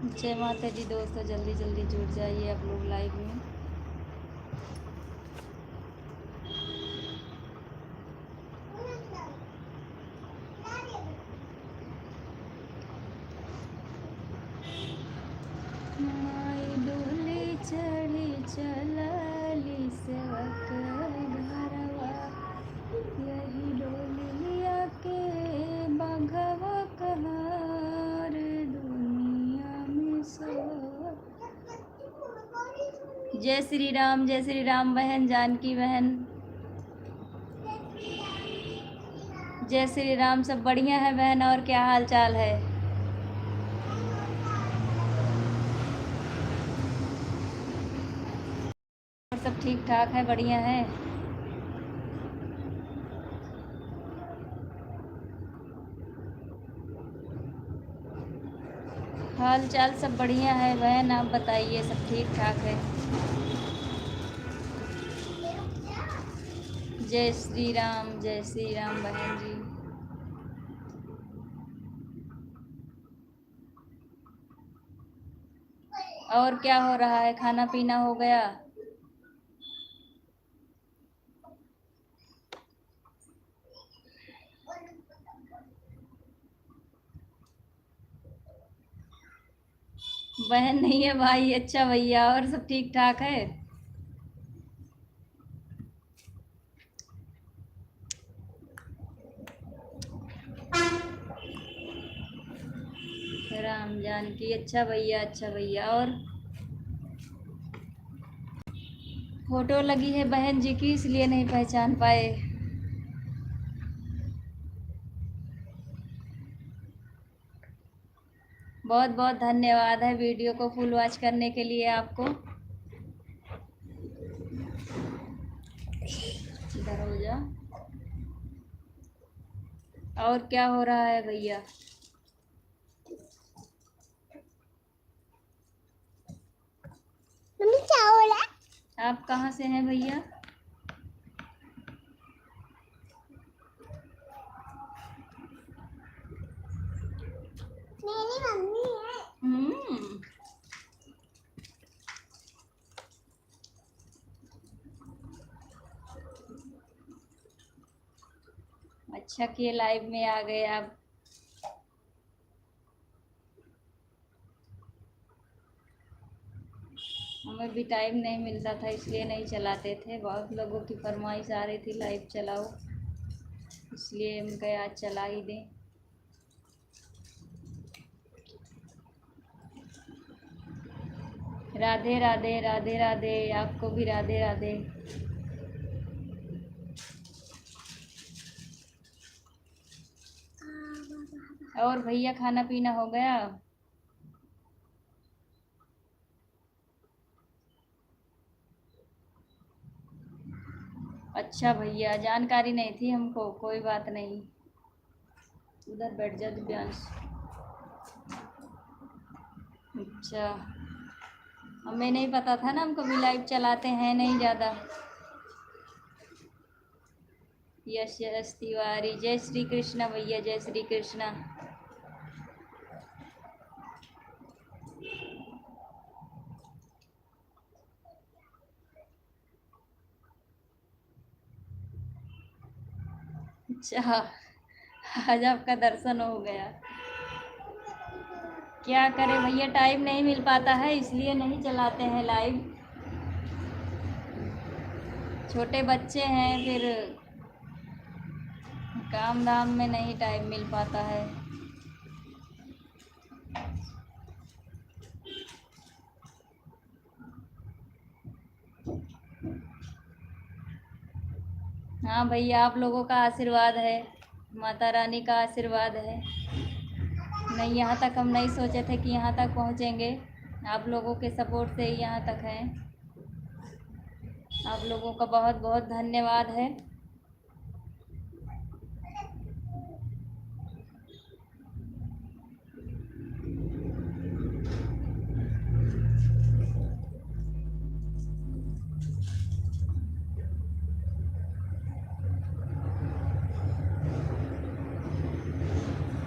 जय माता दी दोस्तों, जल्दी जल्दी जुड़ जाइए आप लोग लाइव में। माई डोली चढ़ी चलली सेवक घरवा, यही डोलिया के बघवा कहार दुनिया में सब। जय श्री राम बहन, जानकी बहन, जय श्री राम। सब बढ़िया है बहन, और क्या हाल चाल है? और सब ठीक ठाक है, बढ़िया है। हाल चाल सब बढ़िया है बहन, आप बताइए, सब ठीक ठाक है? जय श्री राम बहन जी। और क्या हो रहा है, खाना पीना हो गया? बहन नहीं है भाई, अच्छा भैया। और सब ठीक ठाक है? राम जानकी, अच्छा भैया, अच्छा भैया। और फोटो लगी है बहन जी की, इसलिए नहीं पहचान पाए। बहुत बहुत धन्यवाद है वीडियो को फुल वॉच करने के लिए आपको। इधर हो जा। और क्या हो रहा है भैया? मम्मी क्या हो रहा है? आप कहाँ से हैं भैया? मेरी मम्मी है। अच्छा किए लाइव में आ गए आप। हमें भी टाइम नहीं मिलता था, इसलिए नहीं चलाते थे। बहुत लोगों की फरमाइश आ रही थी लाइव चलाओ, इसलिए हम कहे आज चला ही दें। राधे राधे, राधे राधे, आपको भी राधे राधे। और भैया खाना पीना हो गया? अच्छा भैया, जानकारी नहीं थी हमको, कोई बात नहीं। उधर बैठ जा दिव्यांश। अच्छा, हमें नहीं पता था ना, हम कभी लाइव चलाते हैं नहीं ज़्यादा। यश यश तिवारी, जय श्री कृष्णा भैया, जय श्री कृष्णा। अच्छा, आज आपका दर्शन हो गया। क्या करें भैया, टाइम नहीं मिल पाता है, इसलिए नहीं चलाते हैं लाइव। छोटे बच्चे हैं, फिर काम धाम में नहीं टाइम मिल पाता है। हाँ भैया, आप लोगों का आशीर्वाद है, माता रानी का आशीर्वाद है। नहीं, यहाँ तक हम नहीं सोचे थे कि यहाँ तक पहुँचेंगे। आप लोगों के सपोर्ट से ही यहाँ तक हैं। आप लोगों का बहुत बहुत धन्यवाद है।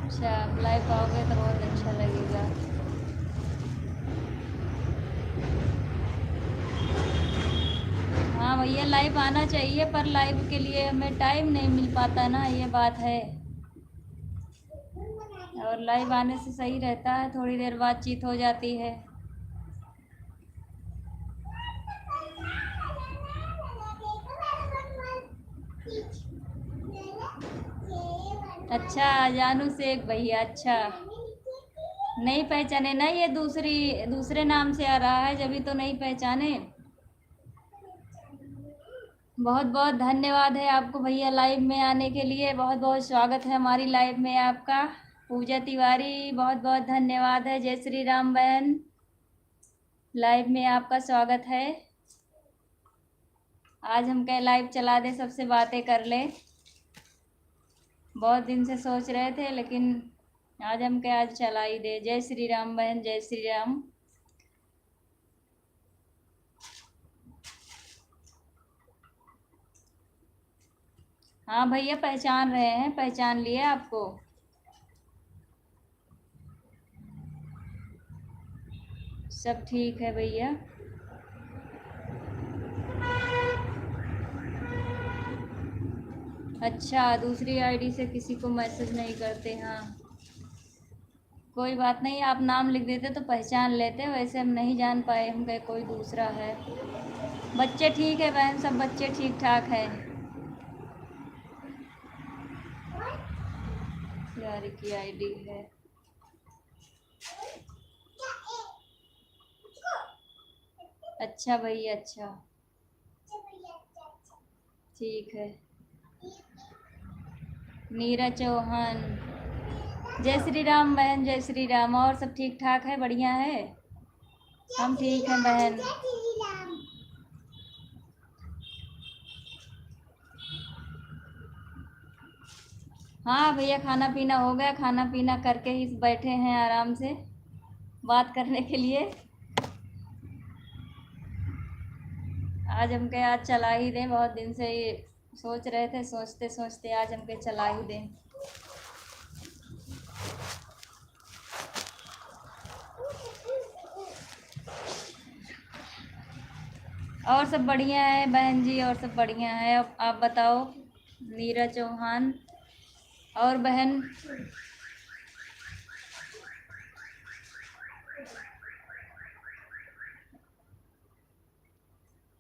अच्छा, आप लाइव आओगे तो बहुत अच्छा लगेगा। हाँ भैया, लाइव आना चाहिए पर लाइव के लिए हमें टाइम नहीं मिल पाता ना, ये बात है। और लाइव आने से सही रहता है, थोड़ी देर बातचीत हो जाती है। अच्छा, जानू शेख भैया, अच्छा। नहीं पहचाने ना, ये दूसरे नाम से आ रहा है, जब तो नहीं पहचाने। बहुत बहुत धन्यवाद है आपको भैया लाइव में आने के लिए, बहुत बहुत स्वागत है हमारी लाइव में आपका। पूजा तिवारी, बहुत बहुत धन्यवाद है। जय श्री राम बहन, लाइव में आपका स्वागत है। आज हम कह लाइव चला दे, सबसे बातें कर ले। बहुत दिन से सोच रहे थे, लेकिन आज हम क्या, आज चला ही दे। जय श्री राम बहन, जय श्री राम। हाँ भैया, पहचान रहे हैं, पहचान लिए आपको। सब ठीक है भैया। अच्छा, दूसरी आईडी से किसी को मैसेज नहीं करते? हाँ, कोई बात नहीं, आप नाम लिख देते तो पहचान लेते, वैसे हम नहीं जान पाए, हम कहे कोई दूसरा है। बच्चे ठीक है बहन, सब बच्चे ठीक ठाक हैं। यार की आईडी है। अच्छा भैया, अच्छा, ठीक है। नीरा चौहान, जय श्री राम बहन, जय श्री राम। और सब ठीक ठाक है, बढ़िया है, हम ठीक हैं बहन। हाँ भैया, खाना पीना हो गया, खाना पीना करके ही बैठे हैं आराम से बात करने के लिए। आज हम के आज चला ही दें, बहुत दिन से ये सोच रहे थे, सोचते सोचते आज हम के चला ही दें। और सब बढ़िया है बहन जी, और सब बढ़िया है। अब आप बताओ, नीरा चौहान और बहन।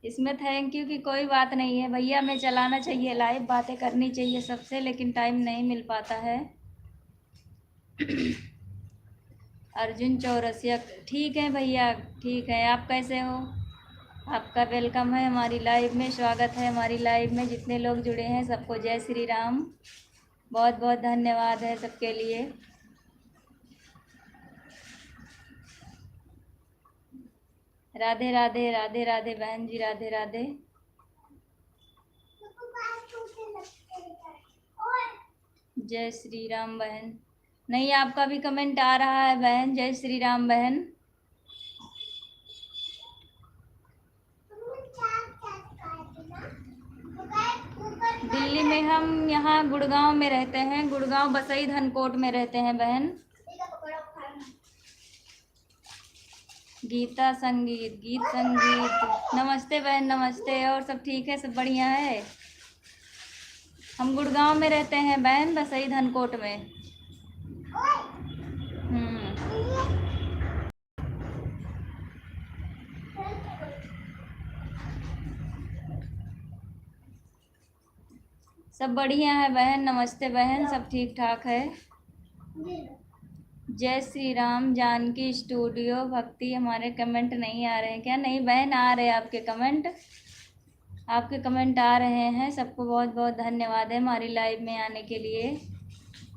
इसमें थैंक यू की कोई बात नहीं है भैया, हमें चलाना चाहिए लाइव, बातें करनी चाहिए सबसे, लेकिन टाइम नहीं मिल पाता है। अर्जुन चौरसिया, ठीक है भैया, ठीक है। आप कैसे हो? आपका वेलकम है हमारी लाइव में, स्वागत है हमारी लाइव में। जितने लोग जुड़े हैं सबको जय श्री राम, बहुत बहुत धन्यवाद है सबके लिए। राधे राधे, राधे राधे बहन जी, राधे राधे। जय श्री राम बहन। नहीं, आपका भी कमेंट आ रहा है बहन, जय श्री राम बहन। दिल्ली में हम यहाँ गुड़गांव में रहते हैं, गुड़गांव बसई धनकोट में रहते हैं बहन। गीता संगीत, गीत संगीत, नमस्ते बहन, नमस्ते। और सब ठीक है, सब बढ़िया है। हम गुड़गांव में रहते हैं बहन, बसई धनकोट में। सब बढ़िया है बहन, नमस्ते बहन, सब ठीक ठाक है। जय श्री राम, जानकी स्टूडियो भक्ति। हमारे कमेंट नहीं आ रहे हैं क्या? नहीं बहन, आ रहे हैं आपके कमेंट, आपके कमेंट आ रहे हैं। सबको बहुत बहुत धन्यवाद है हमारी लाइव में आने के लिए।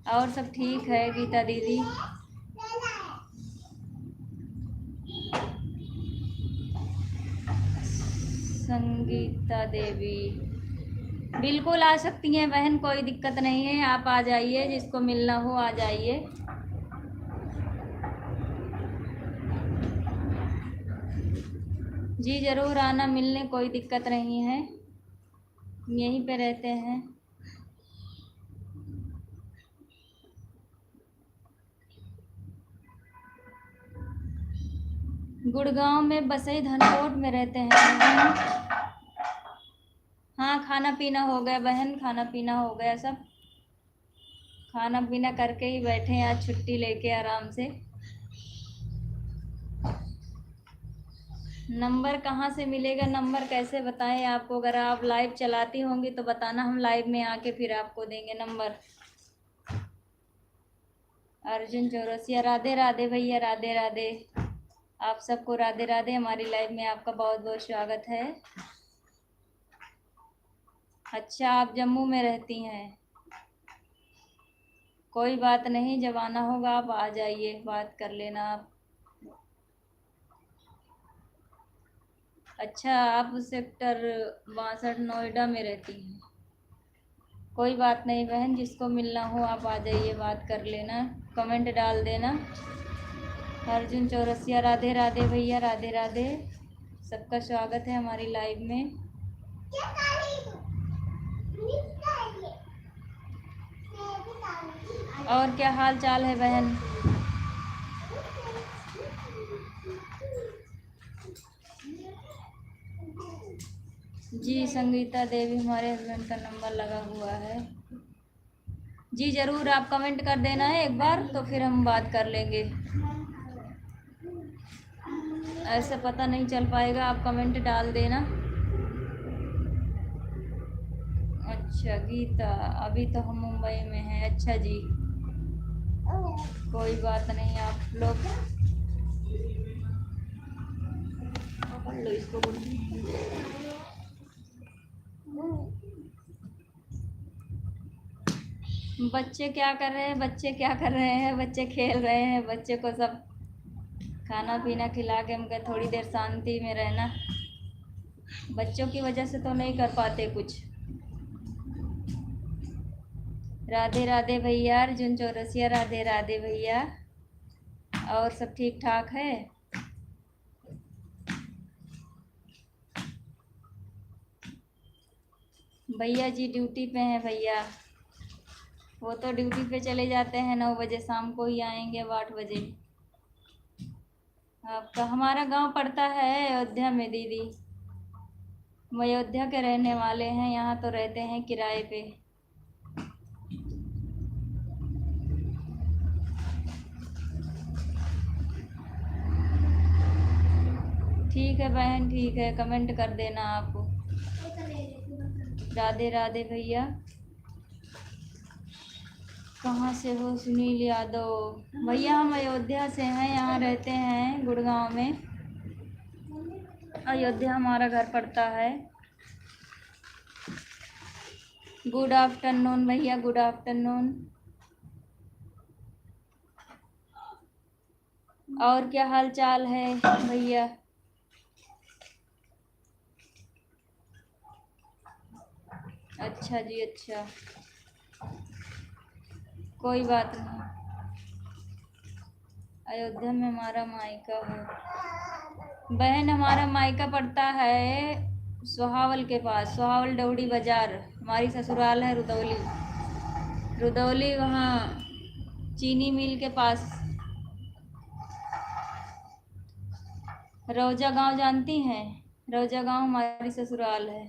और सब ठीक है गीता दीदी। संगीता देवी, बिल्कुल आ सकती हैं बहन, कोई दिक्कत नहीं है, आप आ जाइए, जिसको मिलना हो आ जाइए। जी ज़रूर आना मिलने, कोई दिक्कत नहीं है, यहीं पे रहते हैं। गुड़गांव में बसई धनकोट में रहते हैं। खाना पीना हो गया बहन, खाना पीना हो गया सब। खाना पीना करके ही बैठे हैं आज छुट्टी लेके आराम से। नंबर कहाँ से मिलेगा, नंबर कैसे बताएं आपको? अगर आप लाइव चलाती होंगी तो बताना, हम लाइव में आके फिर आपको देंगे नंबर। अर्जुन चौरसिया, राधे राधे भैया, राधे राधे। आप सबको राधे राधे। हमारी लाइव में आपका बहुत बहुत स्वागत है। अच्छा, आप जम्मू में रहती हैं? कोई बात नहीं, जब आना होगा आप आ जाइए, बात कर लेना आप। अच्छा, आप सेक्टर 62 नोएडा में रहती हैं? कोई बात नहीं बहन, जिसको मिलना हो आप आ जाइए, बात कर लेना, कमेंट डाल देना। अर्जुन चौरसिया, राधे राधे भैया, राधे राधे। सबका स्वागत है हमारी लाइव में। और क्या हाल चाल है बहन? जी संगीता देवी, हमारे हस्बैंड का नंबर लगा हुआ है। जी ज़रूर, आप कमेंट कर देना है एक बार, तो फिर हम बात कर लेंगे। ऐसे पता नहीं चल पाएगा, आप कमेंट डाल देना। अच्छा गीता, अभी तो हम मुंबई में हैं। अच्छा जी, कोई बात नहीं, आप लोग लो इसको। बच्चे क्या कर रहे हैं, बच्चे क्या कर रहे हैं? बच्चे खेल रहे हैं। बच्चे को सब खाना पीना खिला के हम कहे थोड़ी देर शांति में रहना। बच्चों की वजह से तो नहीं कर पाते कुछ। राधे राधे भैया, अर्जुन चौरसिया, राधे राधे भैया। और सब ठीक ठाक है? भैया जी ड्यूटी पे हैं भैया। वो तो ड्यूटी पे चले जाते हैं 9 बजे, शाम को ही आएंगे अब 8 बजे। आपका हमारा गांव पड़ता है अयोध्या में दीदी। हम अयोध्या के रहने वाले हैं, यहाँ तो रहते हैं किराए पे। ठीक है बहन, ठीक है, कमेंट कर देना आप। राधे राधे भैया। कहाँ से हो? सुनील यादव भैया, हम अयोध्या से हैं, यहाँ रहते हैं गुड़गांव में। अयोध्या हमारा घर पड़ता है। गुड आफ्टरनून भैया, गुड आफ्टरनून। और क्या हाल चाल है भैया? अच्छा जी, अच्छा, कोई बात नहीं। अयोध्या में हमारा मायका है बहन, हमारा मायका पड़ता है सोहावल के पास, सोहावल डौड़ी बाजार। हमारी ससुराल है रुदौली, रुदौली वहाँ चीनी मिल के पास। रौजा गांव जानती हैं? रौजा गांव हमारी ससुराल है।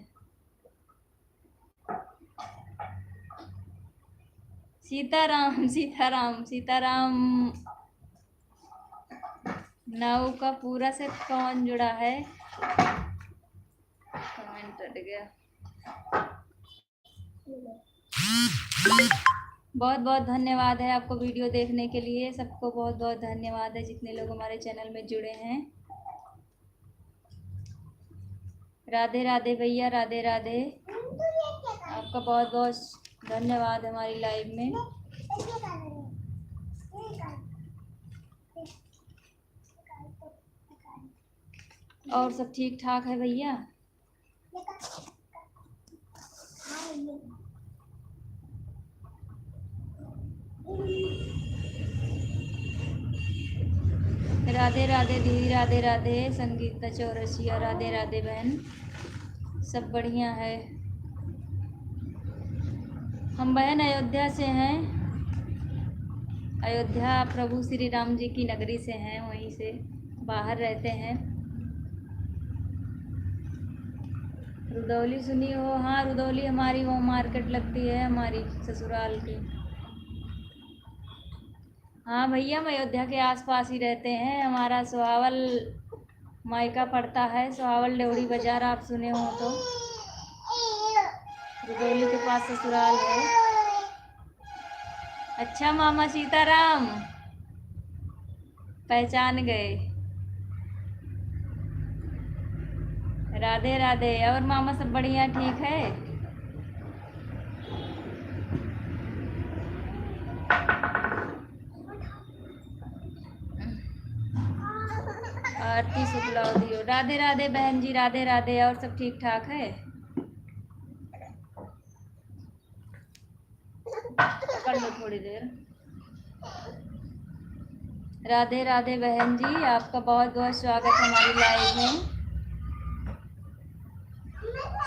सीताराम, सीताराम, सीताराम नाव का पूरा से कौन जुड़ा है? कमेंट हट गया। बहुत बहुत धन्यवाद है आपको वीडियो देखने के लिए। सबको बहुत बहुत धन्यवाद है जितने लोग हमारे चैनल में जुड़े हैं। राधे राधे भैया, राधे राधे। आपका बहुत बहुत धन्यवाद हमारी लाइव में। और सब ठीक ठाक है भैया? राधे राधे दीदी, राधे राधे। संगीता चौरसिया, राधे राधे बहन। सब बढ़िया है। हम बहन अयोध्या से हैं। अयोध्या प्रभु श्री राम जी की नगरी से हैं, वहीं से बाहर रहते हैं। रुदौली सुनी हो? हाँ, रुदौली हमारी वो मार्केट लगती है हमारी ससुराल की। हाँ भैया, हम अयोध्या के आसपास ही रहते हैं। हमारा सुहावल मायका पड़ता है, सुहावल डेवड़ी बाजार, आप सुने हो तो। रुदौली के पास ससुराल है। अच्छा मामा सीताराम, पहचान गए। राधे राधे। और मामा सब बढ़िया, ठीक है? आरती शुक्लावधियो। राधे राधे बहन जी, राधे राधे। और सब ठीक ठाक है? पकड़ लो थोड़ी देर। राधे राधे बहन जी, आपका बहुत बहुत स्वागत है हमारी लाइव में।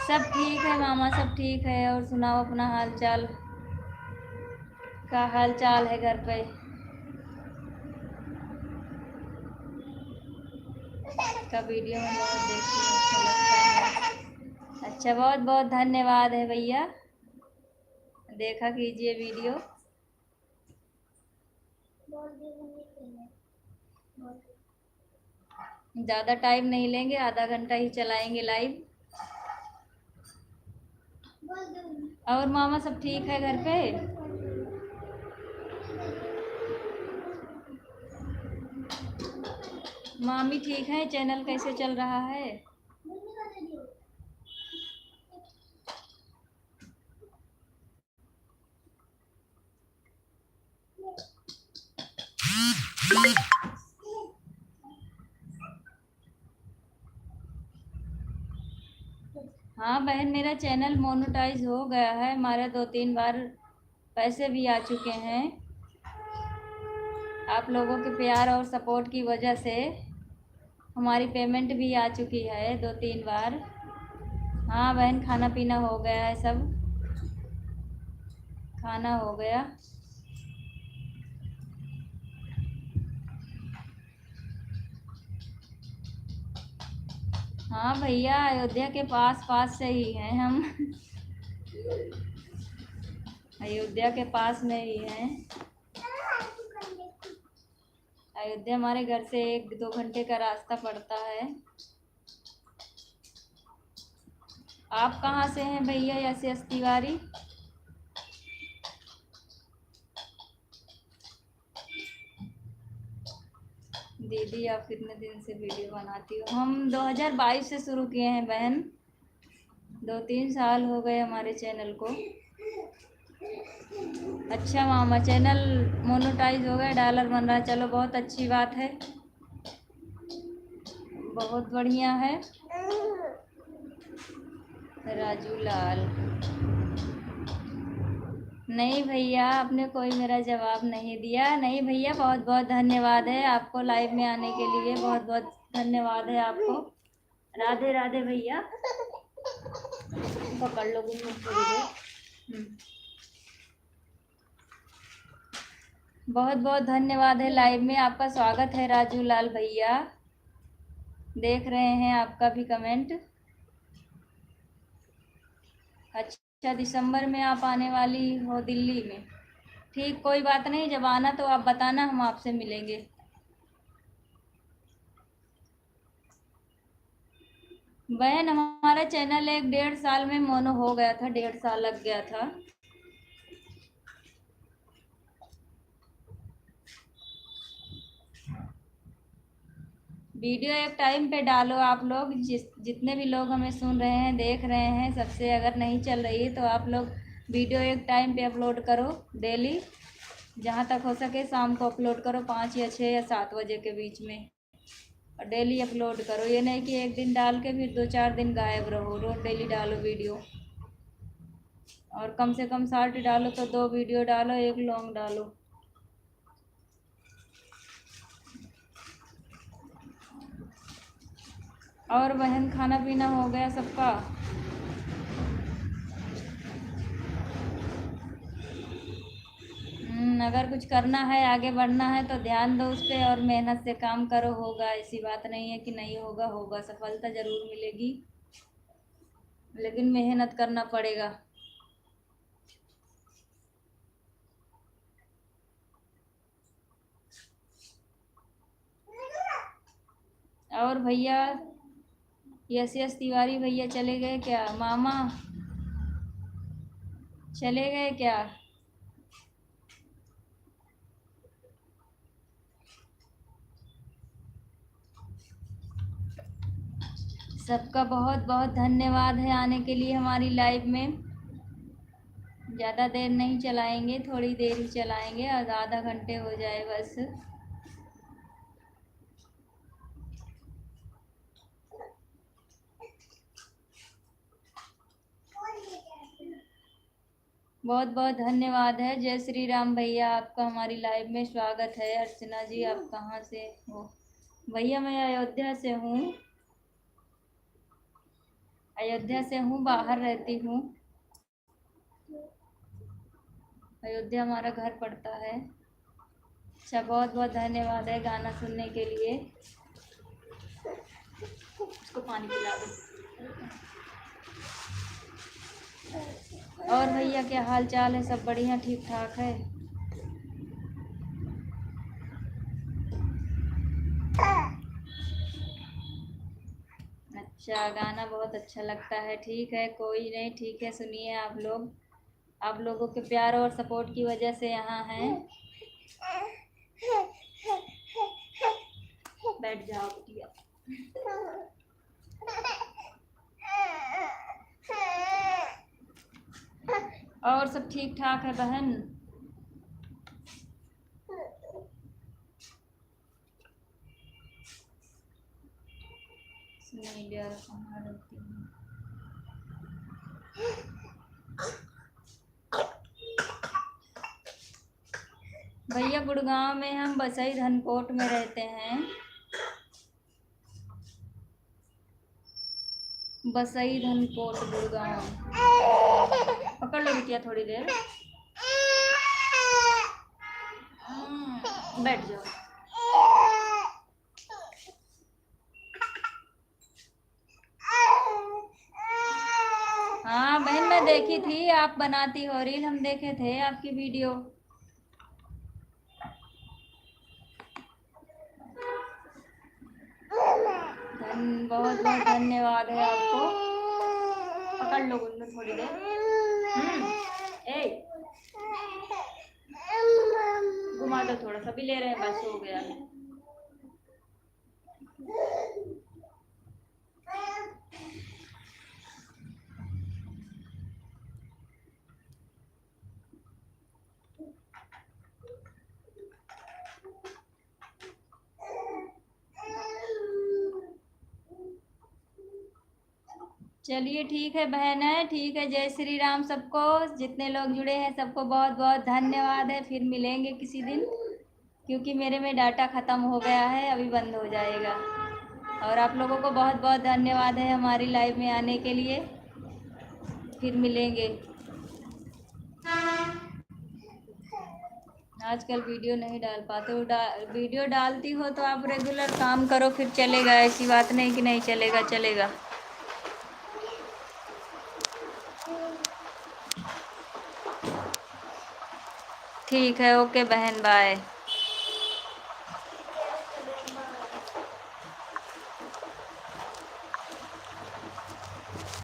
सब ठीक है मामा, सब ठीक है। और सुनाओ अपना हाल चाल, क्या हाल चाल है घर पे? का वीडियो में बहुत देखती हूँ, अच्छा लगता है। अच्छा, बहुत बहुत धन्यवाद है भैया, देखा कीजिए वीडियो। ज़्यादा टाइम नहीं लेंगे, आधा घंटा ही चलाएंगे लाइव। और मामा सब ठीक है घर पे? मामी ठीक है? चैनल कैसे चल रहा है? हाँ बहन, मेरा चैनल मोनेटाइज हो गया है। हमारे 2-3 बार पैसे भी आ चुके हैं। आप लोगों के प्यार और सपोर्ट की वजह से हमारी पेमेंट भी आ चुकी है 2-3 बार। हाँ बहन, खाना पीना हो गया है, सब खाना हो गया। हाँ भैया, अयोध्या के पास पास से ही हैं हम। अयोध्या के पास में ही हैं। अयोध्या हमारे घर से 1-2 घंटे का रास्ता पड़ता है। आप कहाँ से हैं भैया? यस तिवारी। दीदी, आप कितने दिन से वीडियो बनाती हो? हम 2022 से शुरू किए हैं बहन, 2-3 साल हो गए हमारे चैनल को। अच्छा मामा, चैनल मोनेटाइज हो गया, डॉलर बन रहा है, चलो बहुत अच्छी बात है, बहुत बढ़िया है। राजू लाल, नहीं भैया, आपने कोई मेरा जवाब नहीं दिया। नहीं भैया, बहुत बहुत धन्यवाद है आपको लाइव में आने के लिए, बहुत बहुत धन्यवाद है आपको। राधे राधे भैया, पकड़ लो थोड़ी देर। बहुत बहुत धन्यवाद है, लाइव में आपका स्वागत है राजू लाल भैया। देख रहे हैं आपका भी कमेंट। अच्छा, दिसंबर में आप आने वाली हो दिल्ली में? ठीक, कोई बात नहीं, जब आना तो आप बताना, हम आपसे मिलेंगे। बहन, हमारा चैनल 1-1.5 साल में मोनो हो गया था, 1.5 साल लग गया था। वीडियो एक टाइम पे डालो आप लोग, जितने भी लोग हमें सुन रहे हैं, देख रहे हैं, सबसे अगर नहीं चल रही है तो आप लोग वीडियो एक टाइम पे अपलोड करो डेली, जहाँ तक हो सके शाम को अपलोड करो, 5 या 6 या 7 बजे के बीच में, और डेली अपलोड करो। ये नहीं कि एक दिन डाल के फिर 2-4 दिन गायब रहो, रोज डेली डालो वीडियो। और कम से कम शॉर्ट डालो तो 2 वीडियो डालो, 1 लॉन्ग डालो। और बहन, खाना पीना हो गया सबका? अगर कुछ करना है, आगे बढ़ना है तो ध्यान दो उस पर और मेहनत से काम करो, होगा। ऐसी बात नहीं है कि नहीं होगा, होगा, सफलता ज़रूर मिलेगी। लेकिन मेहनत करना पड़ेगा। और भैया यस यस तिवारी भैया चले गए क्या? मामा चले गए क्या? सबका बहुत बहुत धन्यवाद है आने के लिए हमारी लाइव में। ज़्यादा देर नहीं चलाएंगे, थोड़ी देर ही चलाएंगे, और आधा घंटे हो जाए बस। बहुत बहुत धन्यवाद है। जय श्री राम भैया, आपका हमारी लाइव में स्वागत है। अर्चना जी, आप कहाँ से हो? भैया मैं अयोध्या से हूँ। अयोध्या से हूँ, बाहर रहती हूँ। अयोध्या हमारा घर पड़ता है। अच्छा, बहुत बहुत धन्यवाद है गाना सुनने के लिए। उसको पानी पिला दो। और भैया क्या हाल चाल है? सब बढ़िया, ठीक ठाक है? अच्छा, गाना बहुत अच्छा लगता है। ठीक है, कोई नहीं, ठीक है, सुनिए। आप लोगों के प्यार और सपोर्ट की वजह से यहाँ हैं। बैठ जाओ बिटिया। और सब ठीक ठाक है बहन? सुनील यार कहाँ रहती है? भैया गुड़गांव में, हम बसई धनकोट में रहते हैं। बसई धनकोट गुड़गांव। पकड़ लो बिटिया थोड़ी देर। बैठ जाओ। हाँ बहन, मैं देखी थी, आप बनाती हो रील, हम देखे थे आपकी वीडियो। बहुत बहुत धन्यवाद है आपको। पकड़ लो गुल्लू थोड़ी देर। ए घुमा दो थोड़ा सा, भी ले रहे हैं, बस हो गया। चलिए ठीक है बहन है, ठीक है। जय श्री राम सबको, जितने लोग जुड़े हैं सबको बहुत बहुत धन्यवाद है। फिर मिलेंगे किसी दिन, क्योंकि मेरे में डाटा ख़त्म हो गया है, अभी बंद हो जाएगा। और आप लोगों को बहुत बहुत धन्यवाद है हमारी लाइव में आने के लिए। फिर मिलेंगे। आजकल वीडियो नहीं डाल पाते हो। वीडियो डालती हो तो आप रेगुलर काम करो, फिर चलेगा। ऐसी बात नहीं कि नहीं चलेगा, चलेगा। ठीक है, ओके बहन, बाय।